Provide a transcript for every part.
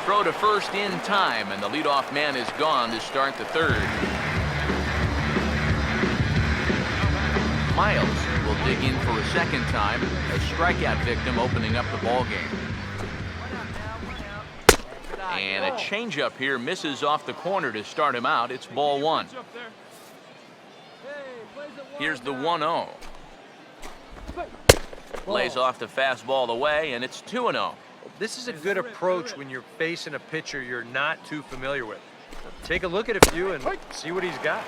throw to first in time, and the leadoff man is gone to start the third. Miles will dig in for a second time, a strikeout victim opening up the ball game. And a changeup here misses off the corner to start him out. It's ball one. Here's the 1-0. Lays off the fastball away, and it's 2-0. This is a good approach when you're facing a pitcher you're not too familiar with. Take a look at a few and see what he's got.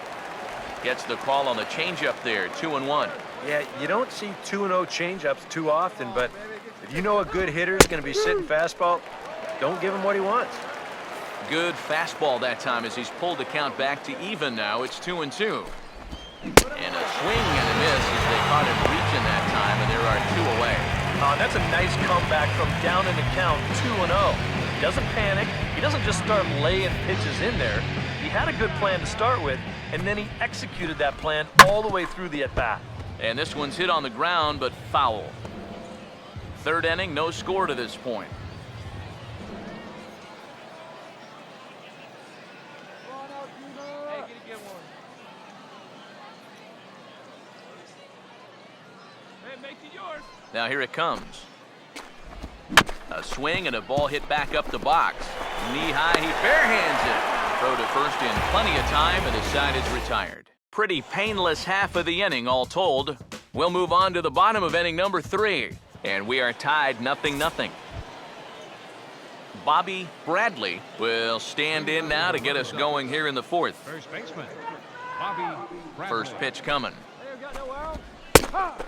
Gets the call on the changeup there, 2-1. Yeah, you don't see 2-0 changeups too often, but if you know a good hitter is going to be sitting fastball, don't give him what he wants. Good fastball that time as he's pulled the count back to even now. It's 2-2. And a swing and a miss as they caught him reaching that time, and there are two away. That's a nice comeback from down in the count, 2-0. He doesn't panic. He doesn't just start laying pitches in there. He had a good plan to start with, and then he executed that plan all the way through the at-bat. And this one's hit on the ground, but foul. Third inning, no score to this point. Now here it comes. A swing and a ball hit back up the box. Knee high, he barehands it. Throw to first in plenty of time, and the side is retired. Pretty painless half of the inning, all told. We'll move on to the bottom of inning number 3, and we are tied 0-0. Bobby Bradley will stand in now to get us going here in the fourth. First baseman, Bobby Bradley. First pitch coming.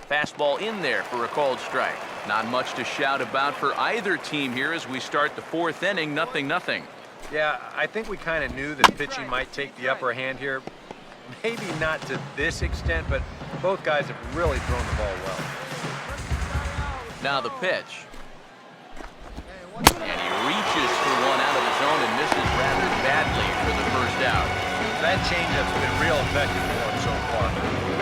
Fastball in there for a called strike. Not much to shout about for either team here as we start the fourth inning, 0-0. Yeah, I think we kind of knew that pitching might take the upper hand here. Maybe not to this extent, but both guys have really thrown the ball well. Now the pitch. And he reaches for one out of his own and misses rather badly for the first out. That changeup's been real effective for him so far.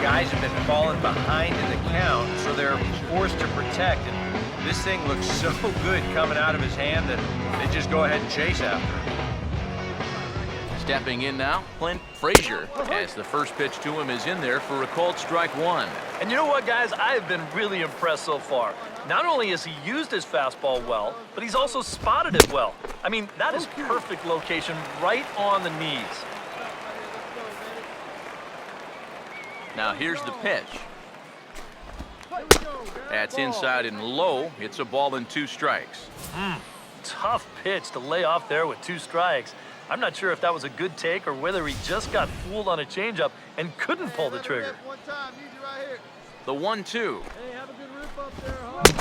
Guys have been falling behind in the count, so they're forced to protect. And this thing looks so good coming out of his hand that they just go ahead and chase after it. Stepping in now, Clint Frazier, as the first pitch to him is in there for a called strike one. And you know what, guys? I have been really impressed so far. Not only has he used his fastball well, but he's also spotted it well. I mean, that is perfect location right on the knees. Now here's the pitch. That's inside and low. It's a ball and 2 strikes. Tough pitch to lay off there with 2 strikes. I'm not sure if that was a good take or whether he just got fooled on a changeup and couldn't pull the trigger. The 1-2.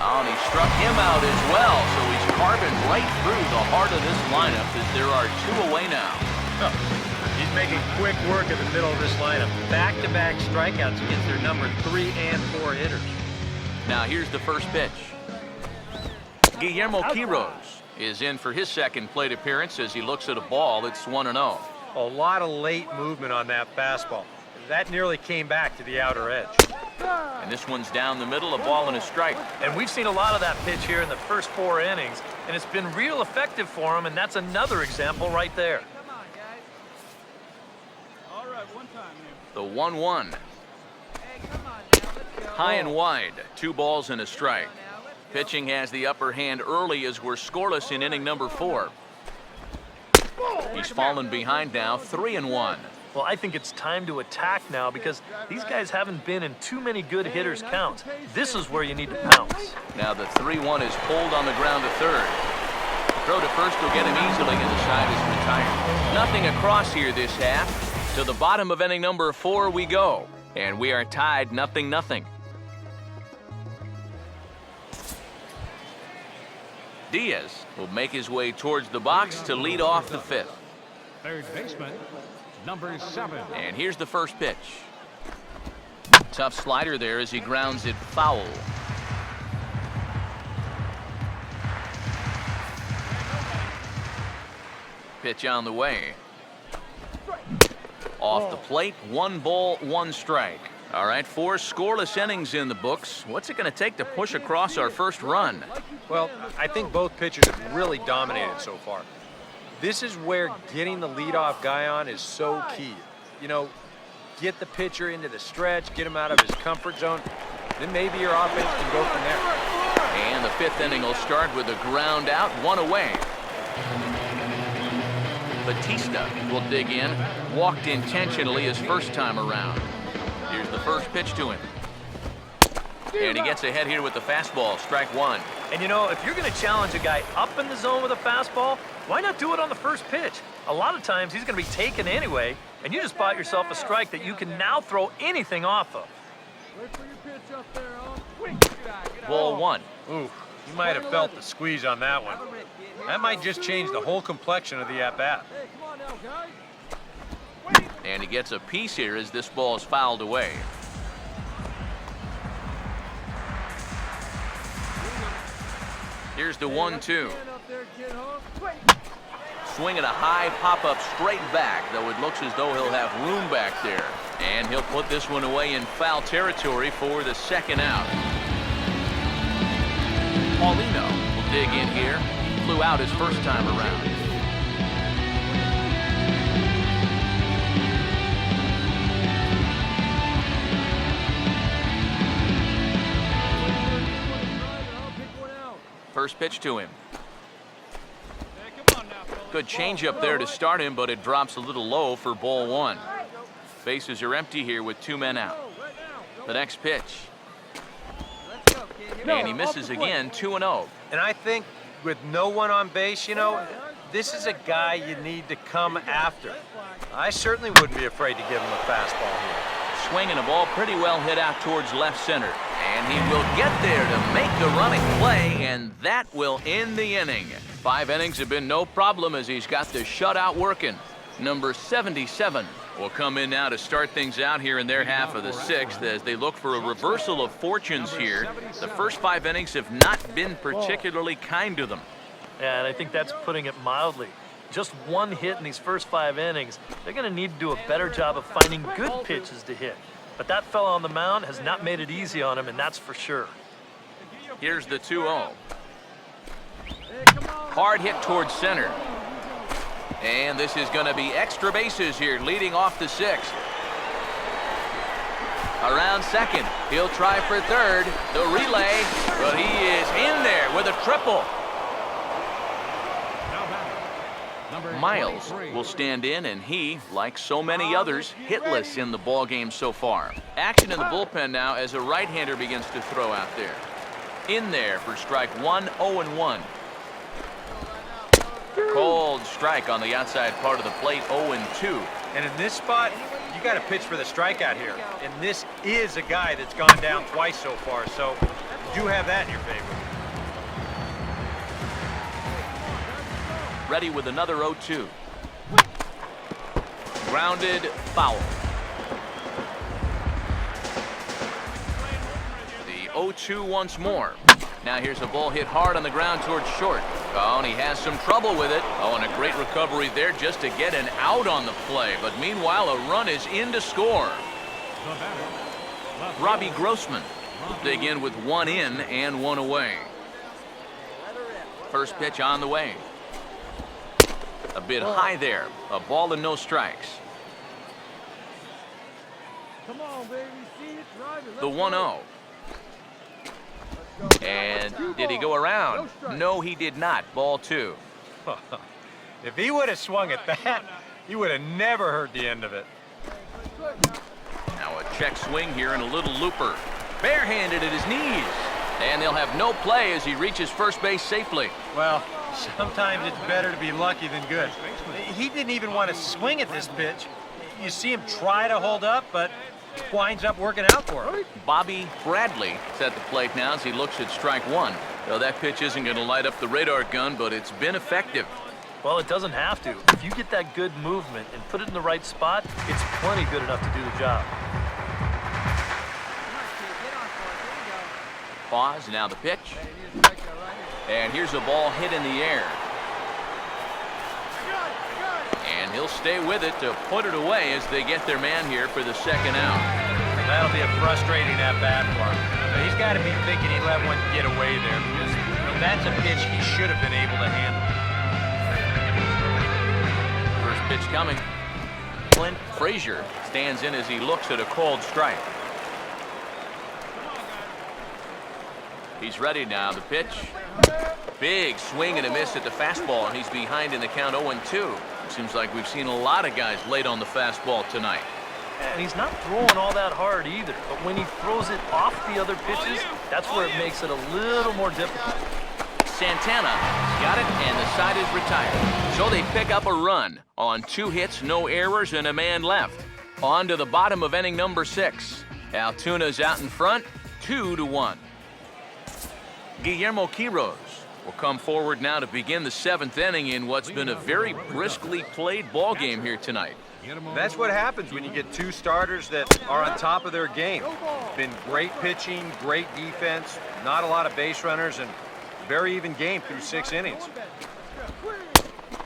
Oh, and he struck him out as well, so he's carving right through the heart of this lineup as there are 2 away now. He's making quick work of the middle of this lineup. Back-to-back strikeouts against their number 3 and 4 hitters. Now here's the first pitch. Guillermo Quiroz is in for his second plate appearance as he looks at a ball. It's 1-0. A lot of late movement on that fastball. That nearly came back to the outer edge. And this one's down the middle, a ball and a strike. And we've seen a lot of that pitch here in the first 4 innings, and it's been real effective for him, and that's another example right there. The 1-1. High and wide, 2 balls and a strike. Pitching has the upper hand early as we're scoreless in inning number 4. He's fallen behind now, 3-1. Well, I think it's time to attack now because these guys haven't been in too many good hitters' counts. This is where you need to pounce. Now the 3-1 is pulled on the ground to third. Throw to first will get him easily, and the side is retired. Nothing across here this half. To the bottom of inning number 4 we go, and we are tied 0-0. Diaz will make his way towards the box to lead off the 5th. Third baseman, number 7. And here's the first pitch. Tough slider there as he grounds it foul. Pitch on the way. Off the plate, 1 ball, 1 strike. All right, 4 scoreless innings in the books. What's it going to take to push across our first run? Well, I think both pitchers have really dominated so far. This is where getting the leadoff guy on is so key. You know, get the pitcher into the stretch, get him out of his comfort zone, then maybe your offense can go from there. And the 5th inning will start with a ground out, 1 away. Batista will dig in, walked intentionally his first time around. Here's the first pitch to him. And he gets ahead here with the fastball, strike 1. And you know, if you're going to challenge a guy up in the zone with a fastball, why not do it on the first pitch? A lot of times he's going to be taken anyway, and you just bought yourself a strike that you can now throw anything off of. Ball 1. Ooh, you might have felt the squeeze on that one. That might just change the whole complexion of the at-bat. And he gets a piece here as this ball is fouled away. Here's the 1-2. Swinging a high pop-up straight back, though it looks as though he'll have room back there. And he'll put this one away in foul territory for the second out. Paulino will dig in here. He flew out his first time around. First pitch to him. Good changeup there to start him, but it drops a little low for ball 1. Bases are empty here with 2 men out. The next pitch. And he misses again, 2-0. And I think with no one on base, you know, this is a guy you need to come after. I certainly wouldn't be afraid to give him a fastball here. Swinging a ball pretty well hit out towards left center. And he will get there to make the running play, and that will end the inning. 5 innings have been no problem as he's got the shutout working. Number 77 will come in now to start things out here in their half of the 6th as they look for a reversal of fortunes here. The first 5 innings have not been particularly kind to them. Yeah, and I think that's putting it mildly. Just 1 hit in these first 5 innings. They're going to need to do a better job of finding good pitches to hit. But that fella on the mound has not made it easy on him, and that's for sure. Here's the 2-0. Hard hit towards center. And this is going to be extra bases here, leading off the 6th. Around second, he'll try for third. The relay, but he is in there with a triple. Miles will stand in, and he, like so many others, hitless in the ball game so far. Action in the bullpen now as a right-hander begins to throw out there. In there for strike 1, 0-1. Cold strike on the outside part of the plate, 0-2. And in this spot, you got to pitch for the strikeout here. And this is a guy that's gone down twice so far, so you do have that in your favor. Ready with another 0-2. Grounded, foul. The 0-2 once more. Now here's a ball hit hard on the ground towards short. Oh, and he has some trouble with it. Oh, and a great recovery there just to get an out on the play. But meanwhile, a run is in to score. Robbie Grossman will dig in with 1 in and 1 away. First pitch on the way. A bit high there. A ball and no strikes. The 1-0. And did he go around? No, he did not. Ball 2. If he would have swung at that, he would have never heard the end of it. Now a check swing here and a little looper. Barehanded at his knees. And they'll have no play as he reaches first base safely. Well, sometimes it's better to be lucky than good. He didn't even want to swing at this pitch. You see him try to hold up, but winds up working out for him. Bobby Bradley is at the plate now as he looks at strike 1. So that pitch isn't going to light up the radar gun, but it's been effective. Well, it doesn't have to. If you get that good movement and put it in the right spot, it's plenty good enough to do the job. Pause, now the pitch. And here's a ball hit in the air. And he'll stay with it to put it away as they get their man here for the second out. That'll be a frustrating at-bat for him. But he's got to be thinking he let one get away there because that's a pitch he should have been able to handle. coming. Clint Frazier stands in as he looks at a called strike. He's ready now. The pitch. Big swing and a miss at the fastball, and he's behind in the count 0-2. Seems like we've seen a lot of guys late on the fastball tonight. And he's not throwing all that hard either, but when he throws it off the other pitches, that's where it makes it a little more difficult. Santana got it, and the side is retired. So they pick up a run on 2 hits, no errors, and a man left. On to the bottom of inning number 6. Altuna's out in front, 2-1. Guillermo Quiroz will come forward now to begin the 7th inning in what's been a very briskly played ball game here tonight. That's what happens when you get 2 starters that are on top of their game. Been great pitching, great defense, not a lot of base runners, and very even game through 6 innings.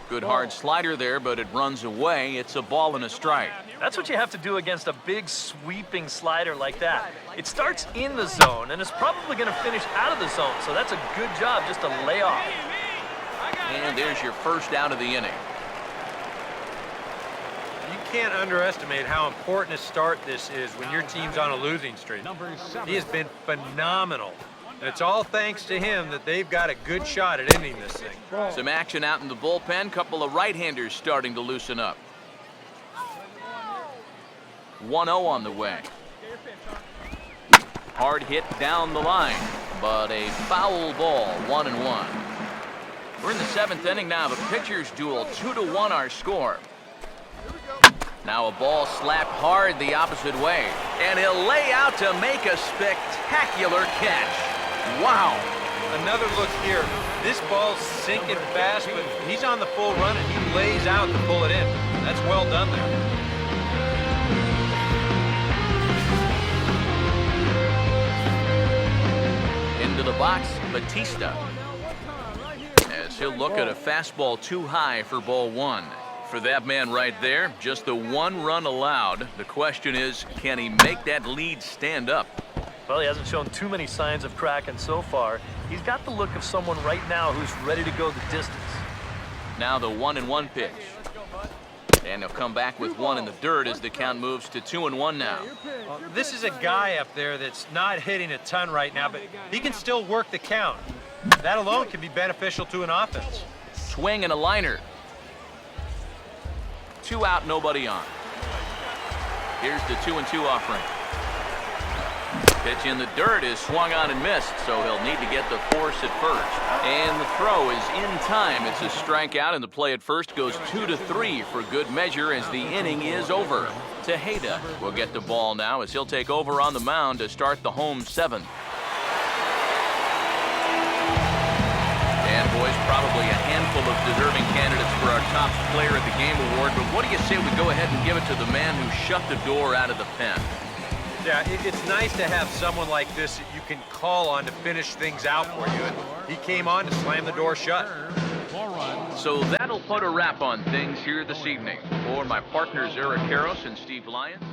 Good hard slider there, but it runs away. It's a ball and a strike. That's what you have to do against a big sweeping slider like that. It starts in the zone, and it's probably going to finish out of the zone, so that's a good job just to lay off. And there's your first out of the inning. You can't underestimate how important a start this is when your team's on a losing streak. He has been phenomenal. And it's all thanks to him that they've got a good shot at ending this thing. Some action out in the bullpen. Couple of right-handers starting to loosen up. 1-0 on the way. Hard hit down the line, but a foul ball, 1-1. We're in the 7th inning now. The pitchers duel, 2-1 our score. Now a ball slapped hard the opposite way, and he'll lay out to make a spectacular catch. Wow. Another look here. This ball's sinking fast, but he's on the full run, and he lays out to pull it in. That's well done there. Into the box, Batista. As he'll look at a fastball too high for ball 1. For that man right there, just the 1 run allowed. The question is, can he make that lead stand up? Well, he hasn't shown too many signs of cracking so far. He's got the look of someone right now who's ready to go the distance. Now the 1-1 pitch. And he'll come back with 1 in the dirt as the count moves to 2-1 now. Well, this is a guy up there that's not hitting a ton right now, but he can still work the count. That alone can be beneficial to an offense. Swing and a liner. 2 out, nobody on. Here's the 2-2 offering. Pitch in the dirt is swung on and missed, so he'll need to get the force at first. And the throw is in time. It's a strikeout, and the play at first goes 2-3 for good measure as the inning is over. Tejeda will get the ball now as he'll take over on the mound to start the home 7th. And boys, probably a handful of deserving candidates for our top player at the game award, but what do you say we go ahead and give it to the man who shut the door out of the pen? Yeah, it's nice to have someone like this that you can call on to finish things out for you. And he came on to slam the door shut. So that'll put a wrap on things here this evening. For my partners Eric Karros and Steve Lyons.